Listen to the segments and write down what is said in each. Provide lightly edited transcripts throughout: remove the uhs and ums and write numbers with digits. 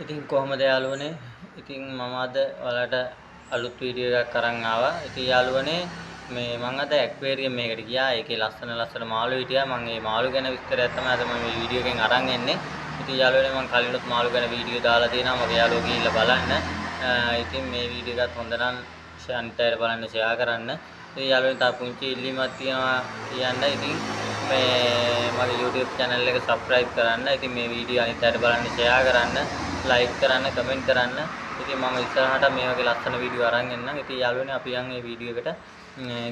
ඉතින් කොහොමද යාළුවනේ? ඉතින් මම අද ඔයාලට අලුත් වීඩියෝ එකක් අරන් ආවා. ඉතින් යාළුවනේ මේ මම අද ඇක්වේරියම් එකකට ගියා. ඒකේ ලස්සන ලස්සන මාළු හිටියා. මම මේ මාළු ගැන විස්තරයක් තමයි අද මම මේ වීඩියෝ එකෙන් අරන් එන්නේ. ඉතින් යාළුවනේ මම කලිනුත් මාළු ගැන වීඩියෝ දාලා තියෙනවා. මගේ යාළුවෝ ගිහිල්ලා බලන්න. ඉතින් මේ වීඩියෝ එකත් හොඳ නම් අනිත් අයට බලන්න ෂෙයා කරන්න. ඉතින් යාළුවනේ තා පුංචි ඉල්ලීමක් තියෙනවා කියන්න. ඉතින් මේ මගේ YouTube channel එක subscribe කරන්න. ඉතින් මේ වීඩියෝ අනිත් අයට බලන්න ෂෙයා කරන්න. like කරන්න කමෙන්ට් කරන්න. ඉතින් මම ඉස්සරහට මේ වගේ ලස්සන වීඩියෝ අරන් එන්නම්. ඉතින් යාළුවනේ අපි යන් මේ වීඩියෝ එකට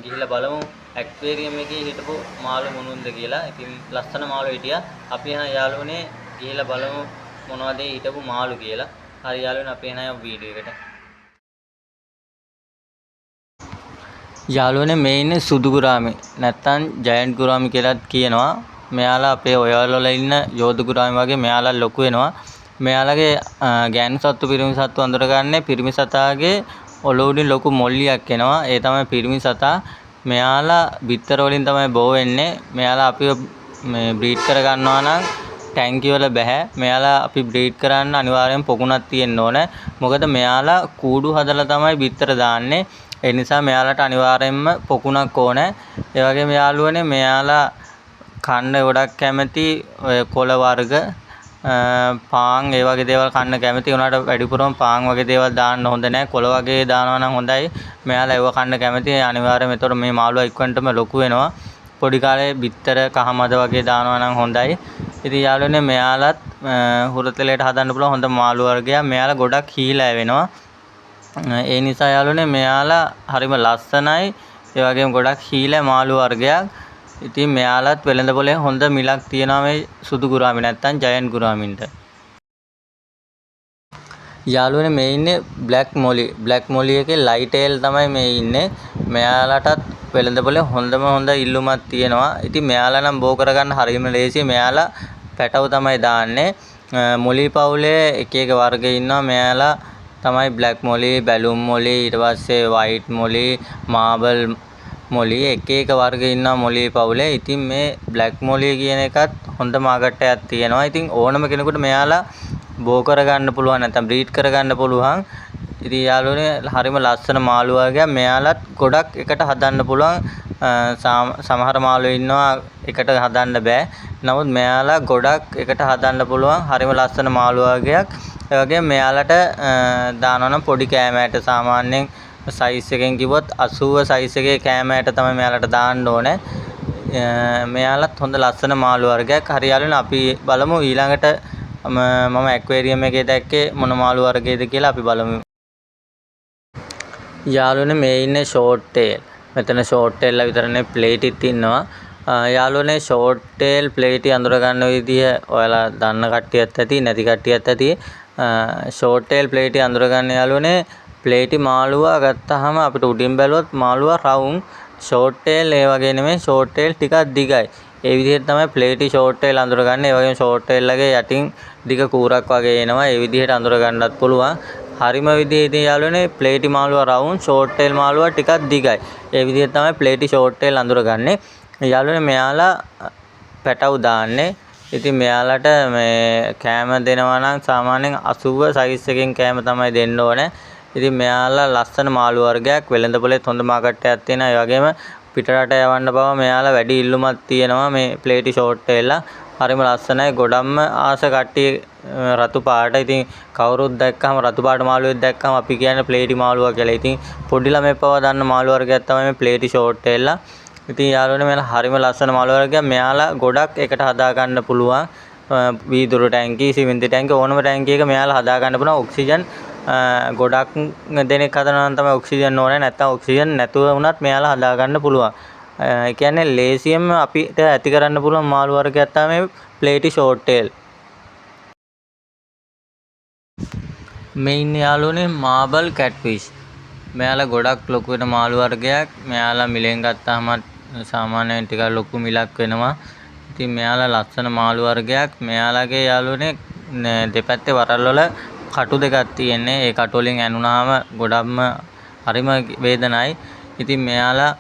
ගිහිල්ලා බලමු ඇක්වේරියම් එකේ හිටපු මාළු මොනුන්ද කියලා. ඉතින් ලස්සන මාළු හිටියා. අපි යන යාළුවනේ ගිහිල්ලා බලමු මොනවද හිටපු මාළු කියලා. හරි යාළුවනේ අපි යන වීඩියෝ එකට. යාළුවනේ මේ ඉන්නේ සුදු ගුරාමි නැත්තම් ජයන්ට් ගුරාමි කියලාත් කියනවා. මෙයාලා අපේ ඔයාල වල ඉන්න යෝධ ගුරාමි වගේ මෙයාලා ලොකු වෙනවා. මෙයාලගේ ගෑනු සත්තු පිරිමි සත්තු අඳුරගන්නේ පිරිමි සතාගේ ඔළුව උඩින් ලොකු මොල්ලියක් එනවා. ඒ තමයි පිරිමි සතා. මෙයාලා බිත්තර වලින් තමයි බෝ වෙන්නේ. මෙයාලා අපිව මේ බ්‍රීඩ් කර ගන්නවා නම් ටැංකිය වල බෑ. මෙයාලා අපි බ්‍රීඩ් කරන්න අනිවාර්යෙන් පොකුණක් තියෙන්න ඕනේ. මොකද මෙයාලා කූඩු හදලා තමයි බිත්තර දාන්නේ. ඒ නිසා මෙයාලට අනිවාර්යෙන්ම පොකුණක් ඕනේ. ඒ වගේම යාළුවනේ මෙයාලා කන්න ගොඩක් කැමති ඔය කොළ වර්ග පාන් ඒ වගේ දේවල් කන්න කැමති උනාට වැඩිපුරම පාන් වගේ දේවල් දාන්න හොඳ නැහැ. කොළ වගේ දානවා නම් හොඳයි. මෙයාලා ඒව කන්න කැමති. අනිවාර්යයෙන්ම එතකොට මේ මාළුවා ඉක්මනටම ලොකු වෙනවා. පොඩි කාලේ බිත්තර කහමද වගේ දානවා නම් හොඳයි. ඉතින් යාළුවනේ මෙයාලත් හුරතලයට හදන්න පුළුවන් හොඳ මාළු වර්ගයක්. මෙයාලා ගොඩක් හීලා වෙනවා. ඒ නිසා යාළුවනේ මෙයාලා හරිම ලස්සනයි. ඒ වගේම ගොඩක් හීලා මාළු වර්ගයක්. ඉතින් මෙයාලත් වෙළඳ පොලේ හොඳ මිලක් තියෙනවා මේ සුදු ගුරාමි නැත්තම් ජයන්ට් ගුරාමින්ට. යාළුවනේ මේ ඉන්නේ බ්ලැක් මොලි. බ්ලැක් මොලි එකේ ලයිටේල් තමයි මේ ඉන්නේ. මෙයාලටත් වෙළඳ පොලේ හොඳ ඉල්ලුමක් තියෙනවා. ඉතින් මෙයාලා නම් බෝ කරගන්න හරියම ලේසියි. මෙයාලා පැටව තමයි දාන්නේ. මොලි පවුලේ එක එක වර්ග ඉන්නවා. මෙයාලා තමයි බ්ලැක් මොලි, බැලුම් මොලි, ඊට පස්සේ වයිට් මොලි, මාබල් මොලි එක එක වර්ග ඉන්නවා මොලි පවුලේ. ඉතින් මේ බ්ලැක් මොලි කියන එකත් හොඳ මාකට් එකක් තියෙනවා. ඉතින් ඕනම කෙනෙකුට මෙයාලා බෝ කරගන්න පුළුවන් නැත්නම් බ්‍රීඩ් කරගන්න පුළුවන්. ඉතින් යාළුවනේ හරිම ලස්සන මාළු වර්ගයක්. මෙයාලත් ගොඩක් එකට හදන්න පුළුවන්. සමහර මාළු ඉන්නවා එකට හදන්න බෑ. නමුත් මෙයාලා ගොඩක් එකට හදන්න පුළුවන්. හරිම ලස්සන මාළු වර්ගයක්. ඒ වගේම මෙයාලට දානවා නම් පොඩි කෑම ඇට සාමාන්‍යයෙන් සයිස් එකෙන් කිව්වොත් 80 සයිස් එකේ කෑම ඇට තමයි මෙයාලට දාන්න ඕනේ. මෙයාලත් හොඳ ලස්සන මාළු වර්ගයක්. හරි යාළුවනේ අපි බලමු ඊළඟට මම ඇක්වේරියම් එකේ දැක්කේ මොන මාළු වර්ගයේද කියලා අපි බලමු. යාළුවනේ මේ ඉන්නේ ෂෝට් ටේල්. මෙතන ෂෝට් ටේල්ලා විතරනේ ප්ලේටිත් ඉන්නවා. යාළුවනේ ෂෝට් ටේල් ප්ලේටි අඳුර ගන්න විදිය ඔයාලා දන්න කට්ටියත් ඇති නැති කට්ටියත් ඇති. ෂෝට් ටේල් ප්ලේටි අඳුර ගන්න යාළුවනේ ප්ලේටි මාළුවා ගත්තාම අපිට උඩින් බැලුවොත් මාළුවා රවුම්. ෂෝට් ටේල් ඒ වගේ නෙමෙයි. ෂෝට් ටේල් ටිකක් දිගයි. ඒ විදිහට තමයි ප්ලේටි ෂෝට් ටේල් අඳුරගන්නේ. ඒ වගේම ෂෝට් ටේල් ලගේ යටින් දිග කූරක් වගේ එනවා. ඒ විදිහට අඳුර ගන්නත් පුළුවන්. හරිම විදිහේ ඉතින් යාළුවනේ ප්ලේටි මාළුවා රවුම්, ෂෝට් ටේල් මාළුවා ටිකක් දිගයි. ඒ විදිහට තමයි ප්ලේටි ෂෝට් ටේල් අඳුරගන්නේ. යාළුවනේ මෙයාලා පැටවු දාන්නේ. ඉතින් මෙයාලට මේ කෑම දෙනවා නම් සාමාන්‍යයෙන් 80 සයිස් එකෙන් කෑම තමයි දෙන්න ඕනේ. ඉතින් මෙයාලා ලස්සන මාළු වර්ගයක්. වෙළඳ පොලේත් හොඳ මාකට් එකක් තියෙනවා. ඒ වගේම පිටරට යවන්න බව මෙයාලා වැඩි ඉල්ලුමක් තියෙනවා මේ ප්ලේටි ෂෝට් ටේල්ලා. හරිම ලස්සනයි. ගොඩක්ම ආස කට්ටිය රතු පාට. ඉතින් කවුරුත් දැක්කම රතු පාට මාළුවෙක් දැක්කම අපි කියන්නේ ප්ලේටි මාළුවා කියලා. ඉතින් පොඩි ළමයි පවා දන්න මාළු වර්ගයක් තමයි මේ ප්ලේටි ෂෝට් ටේල්ලා. ඉතින් යාළුවනේ මෙයාලා හරිම ලස්සන මාළු වර්ගයක්. මෙයාලා ගොඩක් එකට හදා ගන්න පුළුවන්. වීදුරු ටැංකිය, සිමෙන්ති ටැංකිය ඕනම ටැංකියක මෙයාලා හදා ගන්න පුළුවන්. ඔක්සිජන් ගොඩක් දෙනෙක් හදනවා නම් තමයි ඔක්සිජන් ඕනේ. නැත්නම් ඔක්සිජන් නැතුව වුණත් මෙයාලා හදා ගන්න පුළුවන්. ඒ කියන්නේ ලේසියෙන්ම අපිට ඇති කරන්න පුළුවන් මාළු වර්ගයක් තමයි මේ ප්ලේටි ෂෝට් ටේල්. මේ ඉන්නේ යාළුවනේ මාබල් කැට්ෆිෂ්. මෙයාලා ගොඩක් ලොකු වෙන මාළු වර්ගයක්. මෙයාලා මිලෙන් ගත්තාම සාමාන්‍යයෙන් ටිකක් ලොකු මිලක් වෙනවා. ඉතින් මෙයාලා ලස්සන මාළු වර්ගයක්. මෙයාලගේ යාළුවනේ දෙපැත්තේ වරල් වල කටු දෙකක් තියෙන්නේ. ඒ කටු වලින් ඇනුනාම ගොඩක්ම හරිම වේදනයි. ඉතින් මෙයාලා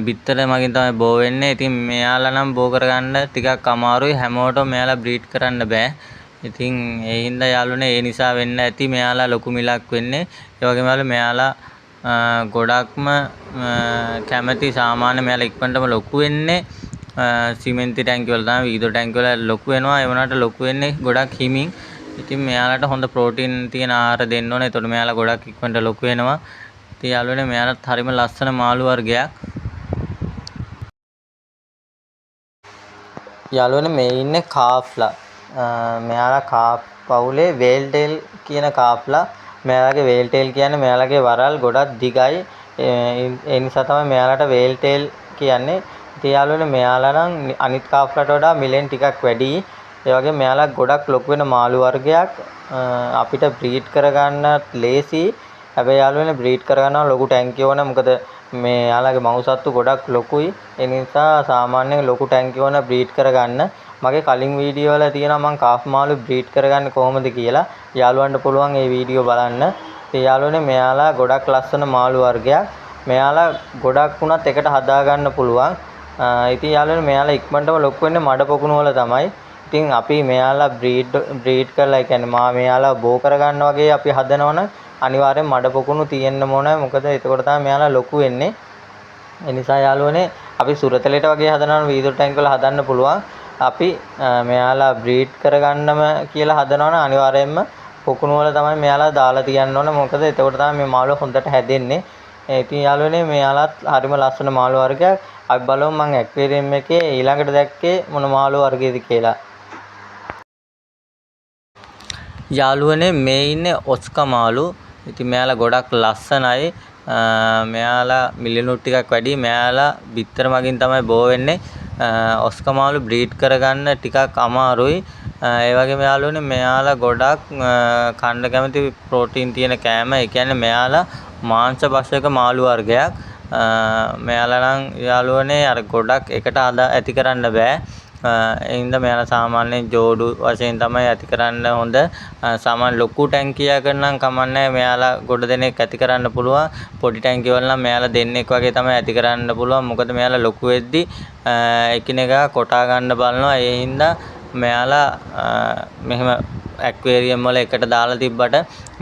බිත්තර මගින් තමයි බෝ වෙන්නේ. ඉතින් මෙයාලා නම් බෝ කරගන්න ටිකක් අමාරුයි. හැමෝටම මෙයාලා බ්‍රීඩ් කරන්න බෑ. ඉතින් ඒ හින්දා යාළුවනේ ඒ නිසා වෙන්න ඇති මෙයාලා ලොකු මිලක් වෙන්නේ. ඒ වගේම මෙයාලා ගොඩක්ම කැමති සාමාන්‍ය මෙයාලා ඉක්මනටම ලොකු වෙන්නේ සිමෙන්ති ටැංකිය වල තමයි. වීදුරු ටැංකිය වල ලොකු වෙනවා. ඒ වුණාට ලොකු වෙන්නේ ගොඩක් හිමින්. ඉතින් මෙයාලට හොඳ ප්‍රෝටීන් තියෙන ආහාර දෙන්න ඕනේ. එතකොට මෙයාලා ගොඩක් ඉක්මනට ලොකු වෙනවා. ඉතින් යාළුවනේ මෙයාලත් හරිම ලස්සන මාළු වර්ගයක්. යාළුවනේ මේ ඉන්නේ කාෆ්ලා. මෙයාලා කාෆ් පවුලේ වේල් ටේල් කියන කාෆ්ලා. මෙයාලගේ වේල් ටේල් කියන්නේ මෙයාලගේ වරල් ගොඩක් දිගයි. ඒ නිසා තමයි මෙයාලට වේල් ටේල් කියන්නේ. ඉතින් යාළුවනේ මෙයාලා නම් අනිත් කාෆ්ලාට වඩා මිලෙන් ටිකක් වැඩි. ඒ වගේම මෙයාලා ගොඩක් ලොකු වෙන මාළු වර්ගයක්. අපිට බ්‍රීඩ් කරගන්න ලේසි. හැබැයි යාළුවනේ බ්‍රීඩ් කරගන්නවා ලොකු ටැංකිය ඕන. මොකද මේ යාළුවගේ මවුසත්තු ගොඩක් ලොකුයි. ඒ නිසා සාමාන්‍යයෙන් ලොකු ටැංකිය ඕන බ්‍රීඩ් කරගන්න. මගේ කලින් වීඩියෝ වල තියෙනවා මම කාෆ් මාළු බ්‍රීඩ් කරගන්නේ කොහොමද කියලා. යාළුවන්ට පුළුවන් ඒ වීඩියෝ බලන්න. ඒ යාළුවනේ මෙයාලා ගොඩක් ලස්සන මාළු වර්ගයක්. මෙයාලා ගොඩක් වුණත් එකට හදා ගන්න පුළුවන්. ඉතින් යාළුවනේ මෙයාලා ඉක්මනටම ලොකු වෙන්නේ මඩ පොකුණු වල තමයි. ඉතින් අපි මෙයාලා බ්‍රීඩ් කරලා ඒ කියන්නේ මෙයාලා බෝ කරගන්න වගේ අපි හදනවනම් අනිවාර්යෙන් මඩ පොකුණු තියෙන්න ඕනේ. මොකද එතකොට තමයි මෙයාලා ලොකු වෙන්නේ. ඒ නිසා යාළුවනේ අපි සුරතලෙට වගේ හදනවනම් වීදුරු ටැංක් වල හදන්න පුළුවන්. අපි මෙයාලා බ්‍රීඩ් කරගන්නම කියලා හදනවනම් අනිවාර්යයෙන්ම පොකුණු වල තමයි මෙයාලා දාලා තියන්න ඕනේ. මොකද එතකොට තමයි මේ මාළු හොඳට හැදෙන්නේ. ඉතින් යාළුවනේ මෙයාලත් හරිම ලස්සන මාළු වර්ගයක්. අපි බලමු මම ඇක්වේරියම් එකේ ඊළඟට දැක්කේ මොන මාළු වර්ගයේද කියලා. යාළුවනේ මේ ඉන්නේ ඔස්කා මාළු. ඉතින් මෙයාලා ගොඩක් ලස්සනයි. මෙයාලා මිලිනුත් ටිකක් වැඩි. මෙයාලා බිත්තර මගින් තමයි බෝ වෙන්නේ. ඔස්කා මාළු බ්‍රීඩ් කරගන්න ටිකක් අමාරුයි. ඒ වගේම යාළුවනේ මෙයාලා ගොඩක් කන්න කැමති ප්‍රෝටීන් තියෙන කෑම. ඒ කියන්නේ මෙයාලා මාංශ භක්ෂක මාළු වර්ගයක්. මෙයාලා නම් යාළුවනේ අර ගොඩක් එකට ඇති කරන්න බෑ. ඒ හින්දා මෙයාලා සාමාන්‍යයෙන් ජෝඩු වශයෙන් තමයි ඇති කරන්න හොඳ. සාමාන්‍ය ලොකු ටැංකියක නම් කමන්නේ මෙයාලා ගොඩ දෙනෙක් ඇති කරන්න පුළුවන්. පොඩි ටැංකිය වල නම් මෙයාලා දෙන්නෙක් වගේ තමයි ඇති කරන්න පුළුවන්. මොකද මෙයාලා ලොකු වෙද්දි එකිනෙකා කොටා ගන්න බලනවා. ඒ හින්දා මෙයාලා මෙහෙම ඇක්වේරියම් වල එකට දාලා තිබ්බට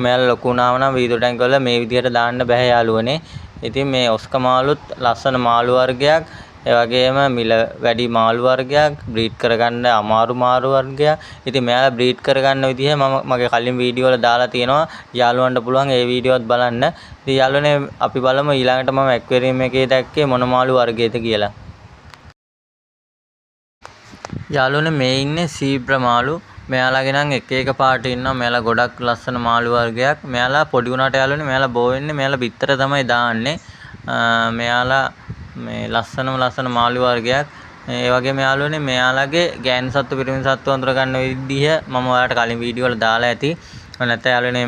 මෙයාලා ලොකු වුණාම නම් වීදුරු ටැංකිය වල මේ විදිහට දාන්න බෑ යාළුවනේ. ඉතින් මේ ඔස්කා මාළුත් ලස්සන මාළු වර්ගයක්. ඒ වගේම මිල වැඩි මාළු වර්ගයක්. බ්‍රීඩ් කරගන්න අමාරු මාළු වර්ගයක්. ඉතින් මෙයාලා බ්‍රීඩ් කරගන්න විදිහ මම මගේ කලින් වීඩියෝ වල දාලා තියෙනවා. යාළුවන්ට පුළුවන් ඒ වීඩියෝත් බලන්න. ඉතින් යාළුවනේ අපි බලමු ඊළඟට මම ඇක්වේරියම් එකේ දැක්කේ මොන මාළු වර්ගයේද කියලා. යාළුවනේ මේ ඉන්නේ සීබ්‍රා මාළු. මෙයාලාගේ නම් එක පාට ඉන්නවා. මෙයාලා ගොඩක් ලස්සන මාළු වර්ගයක්. මෙයාලා පොඩි වුණාට යාළුවනේ මෙයාලා බෝ වෙන්නේ මෙයාලා බිත්තර තමයි දාන්නේ. මෙයාලා මේ ලස්සන මාළු වර්ගයක්. ඒ වගේම යාළුවනේ මෙයාලගේ ගෑනු සත්තු පිරිමි සත්තු අඳුර ගන්න විදිහ මම ඔයාලට කලින් වීඩියෝ වල දාලා ඇති. නැත්නම් යාළුවනේ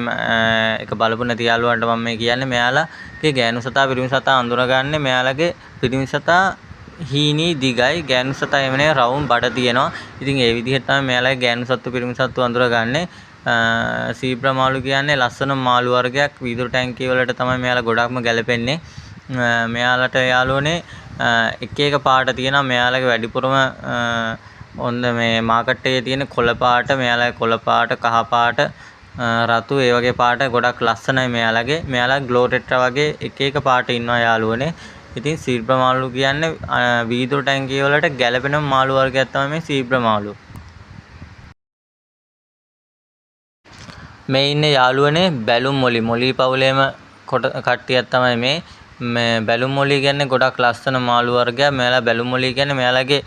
ඒක බලපු නැති යාළුවන්ට මම මේ කියන්නේ මෙයාලගේ ගෑනු සතා පිරිමි සතා අඳුරගන්නේ මෙයාලගේ පිරිමි සතා හීනී දිගයි. ගෑනු සතා එමනේ රවුම් බඩ තියෙනවා. ඉතින් ඒ විදිහට තමයි මෙයාලගේ ගෑනු සත්තු පිරිමි සත්තු අඳුරගන්නේ. සීබ්‍රා මාළු කියන්නේ ලස්සන මාළු වර්ගයක්. වීදුරු ටැංකිය වලට තමයි මෙයාලා ගොඩක්ම ගැලපෙන්නේ. මෙයාලට යාළුවනේ එක පාට තියෙනවා. මෙයාලගේ වැඩිපුරම ඔන්න මේ මාකට් එකේ තියෙන කොළ පාට. මෙයාලගේ කොළ පාට, කහ පාට, රතු ඒ වගේ පාට ගොඩක් ලස්සනයි මෙයාලගේ. මෙයාලා ග්ලෝ ටෙට්‍රා වගේ එක පාට ඉන්නවා යාළුවනේ. ඉතින් සීබ්‍රා මාළු කියන්නේ වීදුරු ටැංකිය වලට ගැලපෙන මාළු වර්ගයක් තමයි මේ සීබ්‍රා මාළු. මේ ඉන්නේ යාළුවනේ බැලුම් මොලි. මොලි පවුලේම කට්ටියක් තමයි මේ බැලුම් මොලි කියන්නේ ගොඩක් ලස්සන මාළු වර්ගයක්. මෙයාලා බැලුම් මොලි කියන්නේ මෙයාලගේ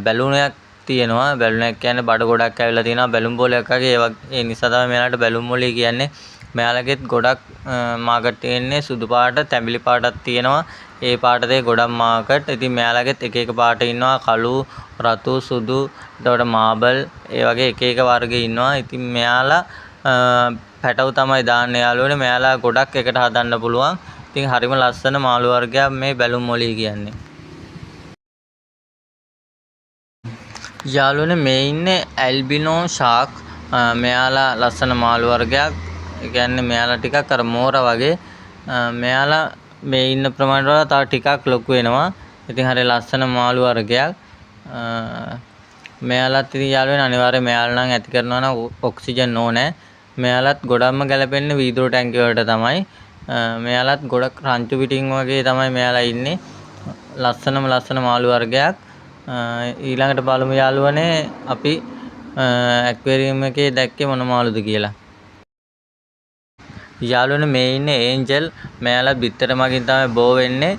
බැලුණයක් තියෙනවා. බැලුණයක් කියන්නේ බඩ ගොඩක් ඇවිල්ලා තියෙනවා. බැලුම් බෝලයක් වගේ ඒ නිසා තමයි මෙයාලට බැලුම් මොලි කියන්නේ. මෙයාලගෙත් ගොඩක් මාකට් තියෙන්නේ සුදු පාට, තැඹිලි පාටක් තියෙනවා. ඒ පාට දෙක ගොඩක් මාකට්. ඉතින් මෙයාලගෙත් එක පාට ඉන්නවා. කළු, රතු, සුදු, එතකොට මාබල් ඒ වගේ එක වර්ග ඉන්නවා. ඉතින් මෙයාලා පැටව තමයි දාන්නේ යාළුවනේ. මෙයාලා ගොඩක් එකට හදන්න පුළුවන්. ඉතින් හරිම ලස්සන මාළු වර්ගයක් මේ බැලුම් මොලි කියන්නේ. යාළුවනේ මේ ඉන්නේ ඇල්බිනෝ ෂාක්. මෙයාලා ලස්සන මාළු වර්ගයක්. ඒ කියන්නේ මෙයාලා ටිකක් අර මෝරා වගේ. මෙයාලා මේ ඉන්න ප්‍රමාණයට වඩා තව ටිකක් ලොකු වෙනවා. ඉතින් හරිය ලස්සන මාළු වර්ගයක්. මෙයාලත් ඉතින් යාළුවනේ අනිවාර්යයෙන් මෙයාලා නම් ඇති කරනවා නම් ඔක්සිජන් ඕනේ. මෙයාලත් ගොඩක්ම ගැලපෙන්නේ වීදුරු ටැංකිය වලට තමයි. මෙයාලත් ගොඩක් රංචු පිටින් වගේ තමයි මෙයාලා ඉන්නේ. ලස්සන මාළු වර්ගයක්. ඊළඟට බලමු යාළුවනේ අපි ඇක්වේරියම් එකේ දැක්කේ මොන මාළුද කියලා. යාළුවනේ මේ ඉන්නේ ඒන්ජල්. මෙයාලා බිත්තර මගින් තමයි බෝ වෙන්නේ.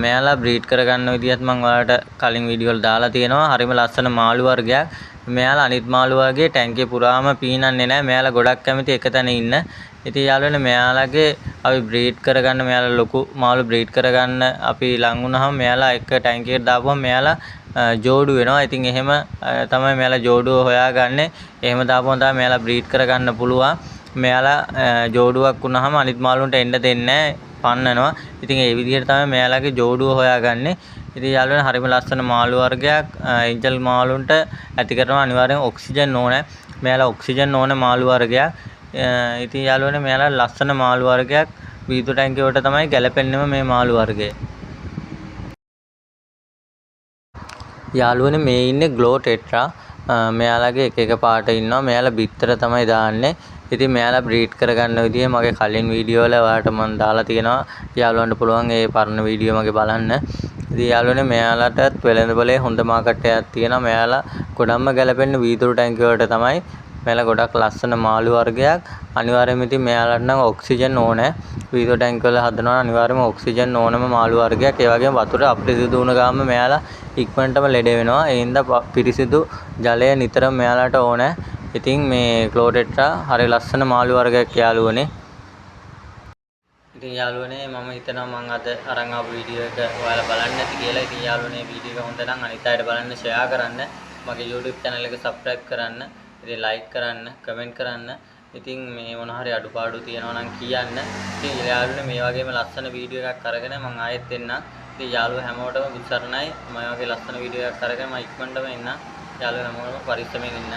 මෙයාලා බ්‍රීඩ් කරගන්න විදිහත් මම ඔයාලට කලින් වීඩියෝ වල දාලා තියෙනවා. හරිම ලස්සන මාළු වර්ගයක්. මෙයාලා අනිත් මාළු වර්ගයේ ටැංකිය පුරාම පීනන්නේ නැහැ. මෙයාලා ගොඩක් කැමති එක තැන ඉන්න. ඉතින් යාළුවනේ මෙයාලගේ අපි බ්‍රීඩ් කරගන්න මෙයාලා ලොකු මාළු බ්‍රීඩ් කරගන්න අපි ලං වුණාම මෙයාලා එක ටැංකියකට දාපුවම මෙයාලා ජෝඩු වෙනවා. ඉතින් එහෙම තමයි මෙයාලා ජෝඩුව හොයාගන්නේ. එහෙම දාපුවම තමයි මෙයාලා බ්‍රීඩ් කරගන්න පුළුවන්. මෙයාලා ජෝඩුවක් වුණාම අනිත් මාළුන්ට එන්න දෙන්නේ නැහැ. පන්නනවා. ඉතින් ඒ විදිහට තමයි මෙයාලගේ ජෝඩුව හොයාගන්නේ. ඉතින් යාළුවනේ හරිම ලස්සන මාළු වර්ගයක්. ඒන්ජල් මාළුන්ට ඇති කරනවා අනිවාර්යෙන් ඔක්සිජන් ඕනේ. මෙයාලා ඔක්සිජන් ඕනේ මාළු වර්ගයක්. ඉතින් යාළුවනේ මෙයාලා ලස්සන මාළු වර්ගයක්. වීදුරු ටැංකිය වලට තමයි ගැලපෙන්නේම මේ මාළු වර්ගය. යාළුවනේ මේ ඉන්නේ ග්ලෝ ටෙට්‍රා. මෙයාලගේ එක පාට ඉන්නවා. මෙයාලා බිත්තර තමයි දාන්නේ. ඉතින් මෙයාලා බ්‍රීඩ් කරගන්න විදිය මගේ කලින් වීඩියෝ වල ඔයාලට මම දාලා තියෙනවා. යාළුවන්ට පුළුවන් ඒ පරණ වීඩියෝ මගේ බලන්න. ඉතින් යාළුවනේ මෙයාලටත් වෙළඳපොලේ හොඳ මාකට් එකක් තියෙනවා. මෙයාලා ගොඩක්ම ගැලපෙන්නේ වීදුරු ටැංකිය වලට තමයි. මෙයාලා ගොඩක් ලස්සන මාළු වර්ගයක්. අනිවාර්යයෙන්ම ඉතින් මෙයාලට නම් ඔක්සිජන් ඕනේ. වීදුරු ටැංකිය වල හදනවා අනිවාර්යයෙන්ම ඔක්සිජන් ඕනම මාළු වර්ගයක්. ඒ වගේම වතුර අපිරිසිදු වුණ ගාම මෙයාලා ඉක්මනටම ලෙඩ වෙනවා. ඒ හින්දා පිරිසිදු ජලය නිතරම මෙයාලට ඕනේ. ඉතින් මේ ග්ලෝ ටෙට්‍රා හරි ලස්සන මාළු වර්ගයක් යාළුවනේ. ඉතින් යාළුවනේ මම හිතනවා මම අද අරන් ආපු වීඩියෝ එක ඔයාලා බලන්න ඇති කියලා. ඉතින් යාළුවනේ වීඩියෝ එක හොඳ නම් අනිත් අයට බලන්න ෂෙයා කරන්න. මගේ YouTube channel එක subscribe කරන්න. ඉතින් like කරන්න, comment කරන්න. ඉතින් මේ මොන හරි අඩුපාඩු තියෙනවා නම් කියන්න. ඉතින් යාළුවනේ මේ වගේම ලස්සන වීඩියෝ එකක් අරගෙන මම ආයෙත් එන්නම්. ඉතින් යාළුවෝ හැමෝටම බුත්සරණයි. මම වගේ ලස්සන වීඩියෝ එකක් අරගෙන මම ඉක්මනටම එන්නම්. යාළුවෝ හැමෝටම පරිස්සමෙන් ඉන්න.